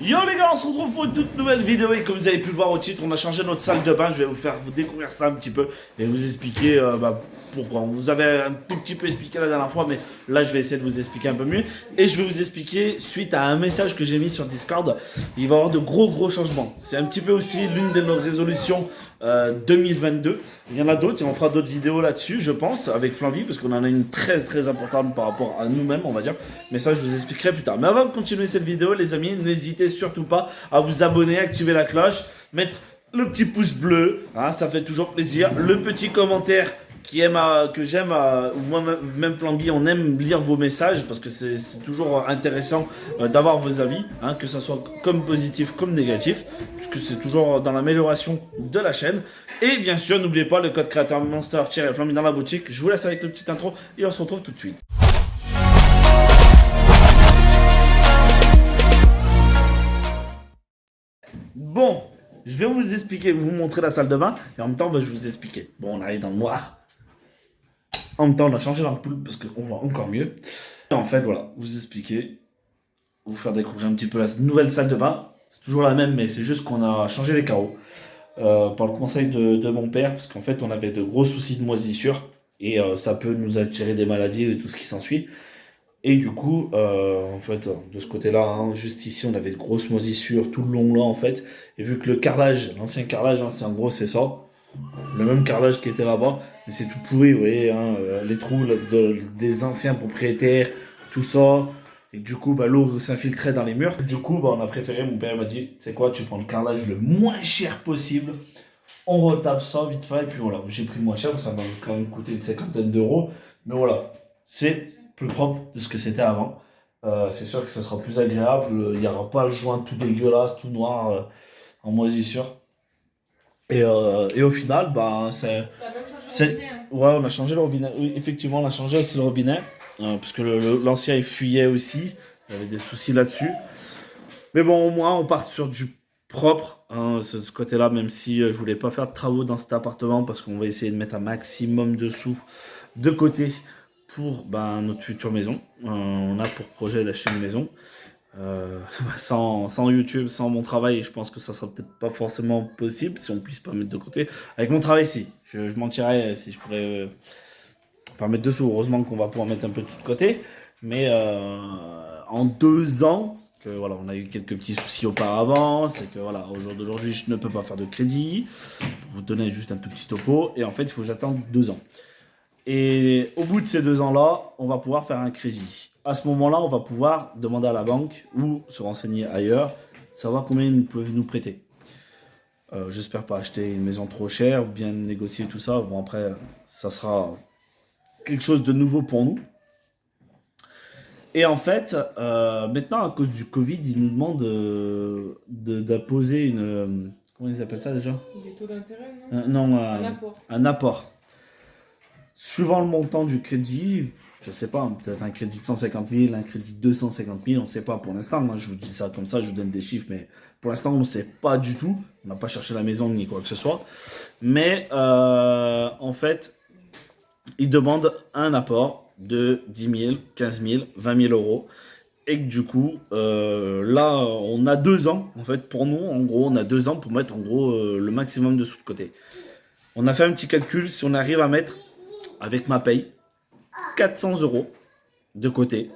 Yo les gars, on se retrouve pour une toute nouvelle vidéo et comme vous avez pu le voir au titre, on a changé notre salle de bain. Je vais vous faire découvrir ça un petit peu et vous expliquer pourquoi. On vous avait un tout petit peu expliqué la dernière fois, mais là je vais essayer de vous expliquer un peu mieux. Et je vais vous expliquer suite à un message que j'ai mis sur Discord. Il va y avoir de gros changements. C'est un petit peu aussi l'une de nos résolutions 2022. Il y en a d'autres et on fera d'autres vidéos là-dessus, je pense, avec Flamby, parce qu'on en a une très importante par rapport à nous-mêmes, on va dire. Mais ça, je vous expliquerai plus tard. Mais avant de continuer cette vidéo, les amis, n'hésitez surtout pas à vous abonner, activer la cloche, mettre le petit pouce bleu, hein, ça fait toujours plaisir. Le petit commentaire que j'aime, ou moi-même Flamby, on aime lire vos messages parce que c'est toujours intéressant d'avoir vos avis, hein, que ce soit comme positif comme négatif, puisque c'est toujours dans l'amélioration de la chaîne. Et bien sûr, n'oubliez pas le code créateur Monster-Flamby dans la boutique. Je vous laisse avec le petit intro et on se retrouve tout de suite. Bon, je vais vous expliquer, vous montrer la salle de bain et en même temps, je vais vous expliquer. Bon, on arrive dans le noir. En même temps, on a changé l'ampoule parce qu'on voit encore mieux. Et en fait, voilà, vous expliquer, vous faire découvrir un petit peu la nouvelle salle de bain. C'est toujours la même, mais c'est juste qu'on a changé les carreaux par le conseil de mon père parce qu'en fait, on avait de gros soucis de moisissure et ça peut nous attirer des maladies et tout ce qui s'ensuit. Et du coup, en fait, de ce côté-là, hein, juste ici, on avait de grosses moisissures tout le long là, en fait. Et vu que le carrelage, l'ancien carrelage, hein, c'est en gros, c'est ça. Le même carrelage qui était là-bas, mais c'est tout pourri, vous voyez, hein, les trous des anciens propriétaires, tout ça. Et du coup, l'eau s'infiltrait dans les murs. Du coup, on a préféré, mon père m'a dit, c'est quoi, tu prends le carrelage le moins cher possible, on retape ça vite fait, et puis voilà, j'ai pris moins cher, ça m'a quand même coûté une cinquantaine d'euros. Mais voilà, c'est plus propre de ce que c'était avant. C'est sûr que ça sera plus agréable, il n'y aura pas le joint tout dégueulasse, tout noir, en moisissure. Et au final, c'est. T'as même changé le robinet, hein. Ouais, on a changé le robinet. Oui, effectivement, on a changé aussi le robinet. Parce que l'ancien, il fuyait aussi. Il y avait des soucis là-dessus. Mais bon, au moins, on part sur du propre, hein, ce côté-là, même si je voulais pas faire de travaux dans cet appartement, parce qu'on va essayer de mettre un maximum de sous de côté pour notre future maison. On a pour projet d'acheter une maison. Sans YouTube, sans mon travail, je pense que ça sera peut-être pas forcément possible si on puisse pas mettre de côté. Avec mon travail, si. Je mentirais si je pourrais pas mettre de sous. Heureusement qu'on va pouvoir mettre un peu de sous de côté. Mais en 2 ans, que voilà, on a eu quelques petits soucis auparavant. C'est que voilà, au jour d'aujourd'hui, je ne peux pas faire de crédit. Pour vous donner juste un tout petit topo. Et en fait, il faut que j'attende 2 ans. Et au bout de ces 2 ans-là, on va pouvoir faire un crédit. À ce moment-là, on va pouvoir demander à la banque ou se renseigner ailleurs, savoir combien ils peuvent nous prêter. J'espère pas acheter une maison trop chère, bien négocier tout ça. Bon, après, ça sera quelque chose de nouveau pour nous. Et en fait, maintenant, à cause du Covid, ils nous demandent d'apposer une. Comment ils appellent ça déjà? Des taux d'intérêt, non? Non, Un apport. un apport. Suivant le montant du crédit, je sais pas, peut-être un crédit de 150 000, un crédit de 250 000, on ne sait pas pour l'instant. Moi, je vous dis ça comme ça, je vous donne des chiffres, mais pour l'instant, on ne sait pas du tout. On n'a pas cherché la maison ni quoi que ce soit. Mais en fait, ils demandent un apport de 10 000, 15 000, 20 000 euros. Et que du coup, là, on a 2 ans. En fait, pour nous, en gros, on a 2 ans pour mettre en gros le maximum de sous de côté. On a fait un petit calcul, si on arrive à mettre avec ma paye, 400 euros de côté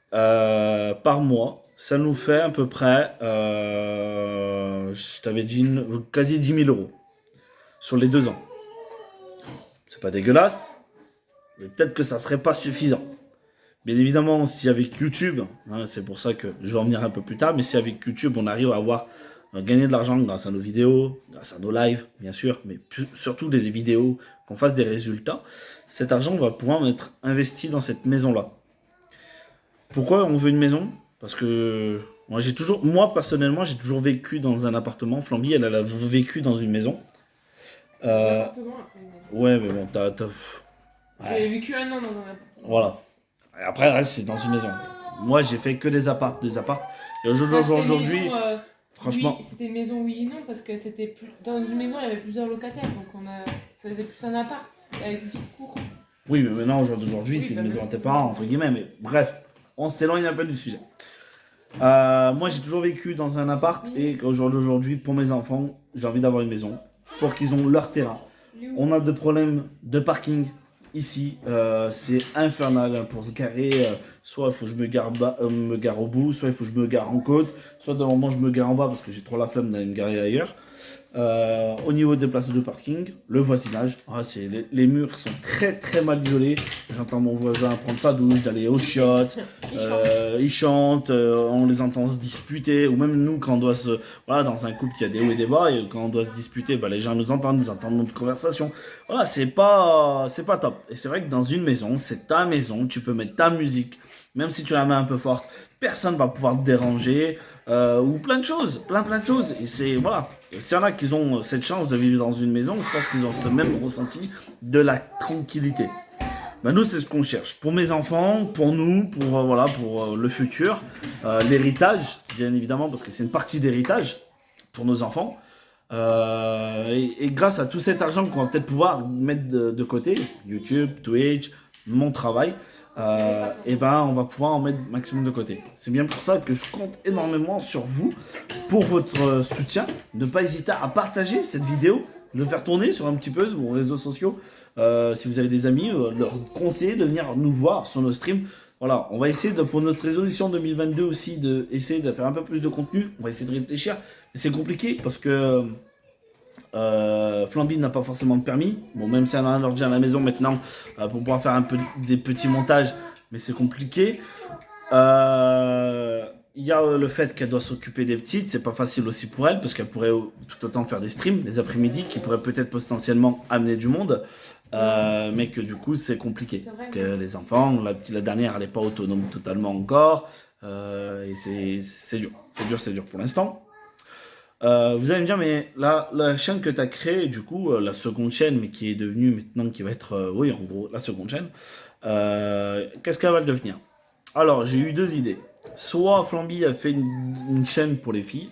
par mois. Ça nous fait à peu près, je t'avais dit, quasi 10 000 euros sur les 2 ans. C'est pas dégueulasse, mais peut-être que ça serait pas suffisant. Bien évidemment, si avec YouTube, hein, c'est pour ça que je vais en venir un peu plus tard, mais si avec YouTube, on arrive à avoir gagner de l'argent grâce à nos vidéos, grâce à nos lives, bien sûr, mais surtout des vidéos, qu'on fasse des résultats, cet argent va pouvoir être investi dans cette maison-là. Pourquoi on veut une maison? Parce que moi personnellement, j'ai toujours vécu dans un appartement. Flamby, elle a vécu dans une maison. Un appartement, après. Ouais, mais bon, J'ai vécu un an dans un appartement. Voilà. Et après, le reste, c'est dans une maison. Moi, j'ai fait que des apparts. Et aujourd'hui, franchement. Oui, c'était maison oui et non, parce que dans une maison, il y avait plusieurs locataires, donc ça faisait plus un appart, avec une petite cour. Oui, mais maintenant, au jour d'aujourd'hui, Oui, c'est une maison à tes parents, entre guillemets. Mais bref, on s'éloigne un peu du sujet. Moi, j'ai toujours vécu dans un appart et au jour d'aujourd'hui, pour mes enfants, j'ai envie d'avoir une maison pour qu'ils ont leur terrain. On a des problèmes de parking ici, c'est infernal pour se garer. Soit il faut que je me gare au bout, soit il faut que je me gare en côte, soit d'un moment je me gare en bas parce que j'ai trop la flemme d'aller me garer ailleurs. Au niveau des places de parking, le voisinage, les murs sont très très mal isolés. J'entends mon voisin prendre sa douche, d'aller aux chiottes, il chante, on les entend se disputer, ou même nous quand on doit se... Voilà, dans un couple il y a des hauts et des bas, et quand on doit se disputer, bah, les gens nous entendent, ils entendent notre conversation. Voilà, c'est pas top. Et c'est vrai que dans une maison, c'est ta maison, tu peux mettre ta musique, même si tu la mets un peu forte, personne va pouvoir te déranger, ou plein de choses, plein de choses. Et c'est, voilà, s'il y en a qui ont cette chance de vivre dans une maison, je pense qu'ils ont ce même ressenti de la tranquillité. Ben nous, c'est ce qu'on cherche. Pour mes enfants, pour nous, pour le futur, l'héritage, bien évidemment, parce que c'est une partie d'héritage pour nos enfants. Et grâce à tout cet argent qu'on va peut-être pouvoir mettre de côté, YouTube, Twitch, mon travail, et ben on va pouvoir en mettre maximum de côté. C'est bien pour ça que je compte énormément sur vous pour votre soutien. Ne pas hésiter à partager cette vidéo, de le faire tourner sur un petit peu vos réseaux sociaux. Si vous avez des amis, leur conseiller de venir nous voir sur nos streams. Voilà, on va essayer pour notre résolution 2022 aussi d'essayer de faire un peu plus de contenu. On va essayer de réfléchir. Mais c'est compliqué parce que Flamby n'a pas forcément de permis. Bon, même si elle a un ordi à la maison maintenant pour pouvoir faire des petits montages, mais c'est compliqué. Il y a le fait qu'elle doit s'occuper des petites, c'est pas facile aussi pour elle parce qu'elle pourrait tout autant faire des streams les après-midi qui pourraient peut-être potentiellement amener du monde, mais que du coup c'est compliqué parce que les enfants, la dernière elle n'est pas autonome totalement encore, et c'est dur pour l'instant. Vous allez me dire, mais la chaîne que tu as créée, du coup, la seconde chaîne, mais qui est devenue maintenant, qui va être, oui, en gros, la seconde chaîne, qu'est-ce qu'elle va devenir? Alors, j'ai eu deux idées. Soit Flamby a fait une chaîne pour les filles,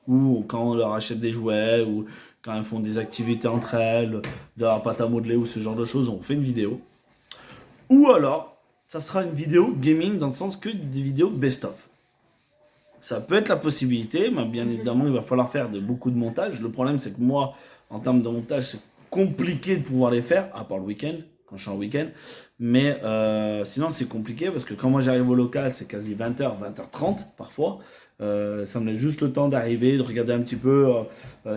ou quand on leur achète des jouets, ou quand elles font des activités entre elles, de la pâte à modeler ou ce genre de choses, on fait une vidéo. Ou alors, ça sera une vidéo gaming dans le sens que des vidéos best-of. Ça peut être la possibilité, mais bien évidemment, il va falloir faire beaucoup de montage. Le problème, c'est que moi, en termes de montage, c'est compliqué de pouvoir les faire, à part le week-end, quand je suis en week-end. Mais sinon, c'est compliqué parce que quand moi j'arrive au local, c'est quasi 20h, 20h30 parfois. Ça me laisse juste le temps d'arriver, de regarder un petit peu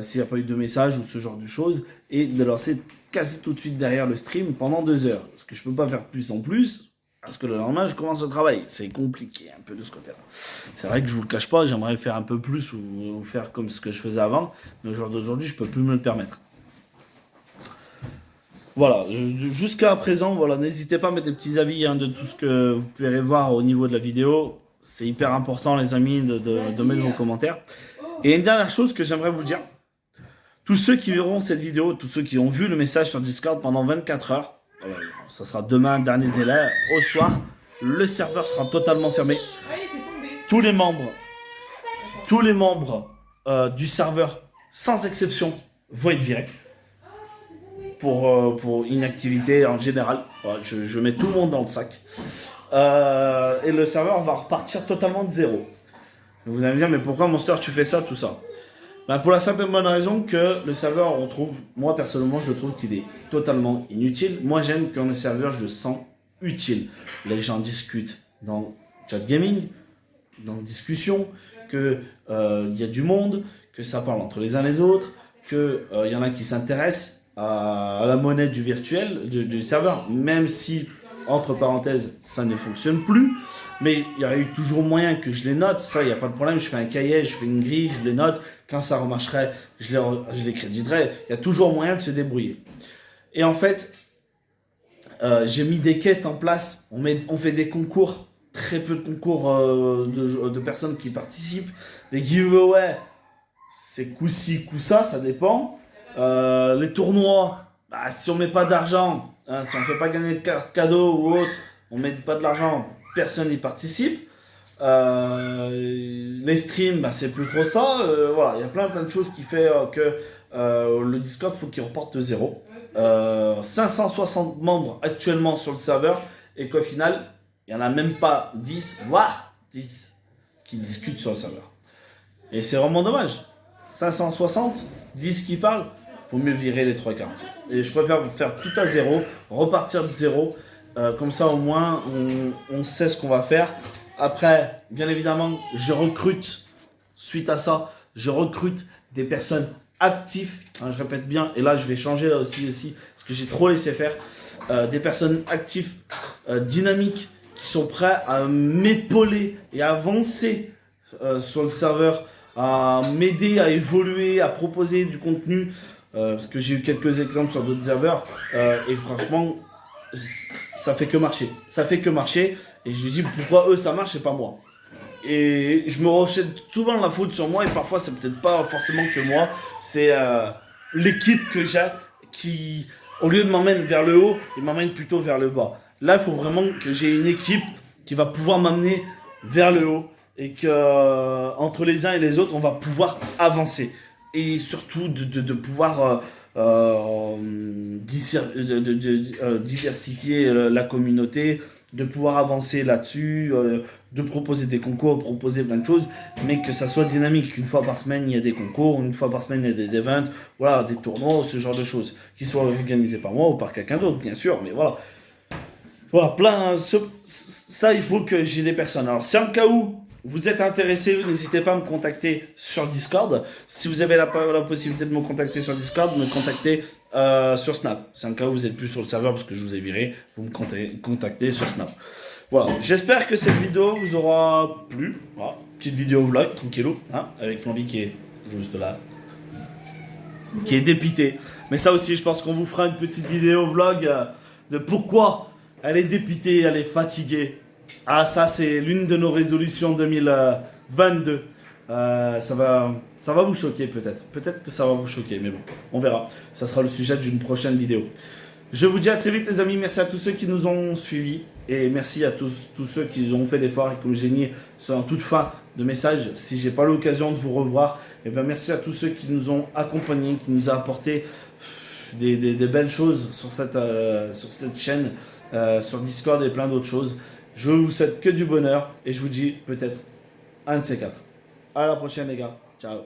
s'il n'y a pas eu de message ou ce genre de choses et de lancer quasi tout de suite derrière le stream pendant 2 heures. Parce que je peux pas faire plus en plus. Parce que le lendemain, je commence le travail. C'est compliqué un peu de ce côté-là. C'est vrai que je vous le cache pas, j'aimerais faire un peu plus ou faire comme ce que je faisais avant. Mais au jour d'aujourd'hui, je peux plus me le permettre. Voilà, jusqu'à présent, voilà, n'hésitez pas à mettre des petits avis de tout ce que vous pourrez voir au niveau de la vidéo. C'est hyper important, les amis, de mettre vos commentaires. Et une dernière chose que j'aimerais vous dire. Tous ceux qui verront cette vidéo, tous ceux qui ont vu le message sur Discord pendant 24 heures, ça sera demain, dernier délai, au soir, le serveur sera totalement fermé. Tous les membres du serveur, sans exception, vont être virés pour inactivité en général. Voilà, je mets tout le monde dans le sac. Et le serveur va repartir totalement de zéro. Vous allez me dire, mais pourquoi Monster tu fais ça, tout ça? Ben, pour la simple et bonne raison que le serveur, moi personnellement, je trouve qu'il est totalement inutile. Moi, j'aime quand le serveur, je le sens utile. Les gens discutent dans chat gaming, dans discussion, qu'il y a du monde, que ça parle entre les uns et les autres, qu'il y en a qui s'intéressent à la monnaie du virtuel, du serveur, même si, entre parenthèses, ça ne fonctionne plus. Mais il y aurait eu toujours moyen que je les note, ça, il n'y a pas de problème. Je fais un cahier, je fais une grille, je les note. Quand ça remarcherait, je les créditerais. Il y a toujours moyen de se débrouiller. Et en fait, j'ai mis des quêtes en place. On fait des concours, très peu de concours de personnes qui participent. Des giveaways, c'est coup-ci, coup-ça, ça dépend. Les tournois, bah, si on met pas d'argent, hein, si on fait pas gagner de cartes cadeaux ou autre, on met pas de l'argent, personne n'y participe. Les streams, bah, c'est plus trop ça. Voilà, il y a plein de choses qui fait que le Discord, faut qu'il reporte de zéro. 560 membres actuellement sur le serveur et qu'au final, il n'y en a même pas 10, voire 10 qui discutent sur le serveur. Et c'est vraiment dommage. 560, 10 qui parlent, vaut mieux virer les 3 quarts. Et je préfère faire tout à zéro, repartir de zéro. Comme ça, au moins, on sait ce qu'on va faire. Après, bien évidemment, je recrute, suite à ça, je recrute des personnes actives. Hein, je répète bien, et là, je vais changer là aussi parce que j'ai trop laissé faire. Des personnes actives, dynamiques, qui sont prêts à m'épauler et à avancer sur le serveur, à m'aider à évoluer, à proposer du contenu, parce que j'ai eu quelques exemples sur d'autres serveurs, et franchement, ça fait que marcher. Ça fait que marcher, et je lui dis pourquoi eux ça marche et pas moi. Et je me rejette souvent la faute sur moi, et parfois c'est peut-être pas forcément que moi, c'est l'équipe que j'ai qui, au lieu de m'emmener vers le haut, il m'emmène plutôt vers le bas. Là, il faut vraiment que j'ai une équipe qui va pouvoir m'amener vers le haut, et que entre les uns et les autres, on va pouvoir avancer. Et surtout de pouvoir diversifier la communauté, de pouvoir avancer là-dessus, de proposer des concours, proposer plein de choses, mais que ça soit dynamique. Une fois par semaine, il y a des concours, une fois par semaine, il y a des events, voilà, des tournois, ce genre de choses, qui soient organisés par moi ou par quelqu'un d'autre, bien sûr, mais voilà. Voilà, plein. Ça, il faut que j'ai des personnes. Alors, si en cas où vous êtes intéressé, n'hésitez pas à me contacter sur Discord. Si vous avez la possibilité de me contacter sur Discord, me contacter sur Snap. Si en cas où vous êtes plus sur le serveur parce que je vous ai viré, vous me contactez sur Snap. Voilà, j'espère que cette vidéo vous aura plu. Voilà, petite vidéo vlog, tranquillou, hein, avec Flamby qui est juste là, qui est dépité. Mais ça aussi, je pense qu'on vous fera une petite vidéo vlog de pourquoi elle est dépitée, elle est fatiguée. Ah, ça, c'est l'une de nos résolutions 2022. Ça va vous choquer peut-être. Peut-être que ça va vous choquer, mais bon, on verra. Ça sera le sujet d'une prochaine vidéo. Je vous dis à très vite, les amis. Merci à tous ceux qui nous ont suivis. Et merci à tous ceux qui ont fait l'effort. Et comme j'ai mis en toute fin de message, si j'ai pas l'occasion de vous revoir, et bien merci à tous ceux qui nous ont accompagnés, qui nous ont apporté des belles choses sur cette chaîne, sur Discord et plein d'autres choses. Je vous souhaite que du bonheur et je vous dis peut-être un de ces quatre. À la prochaine les gars. Ciao.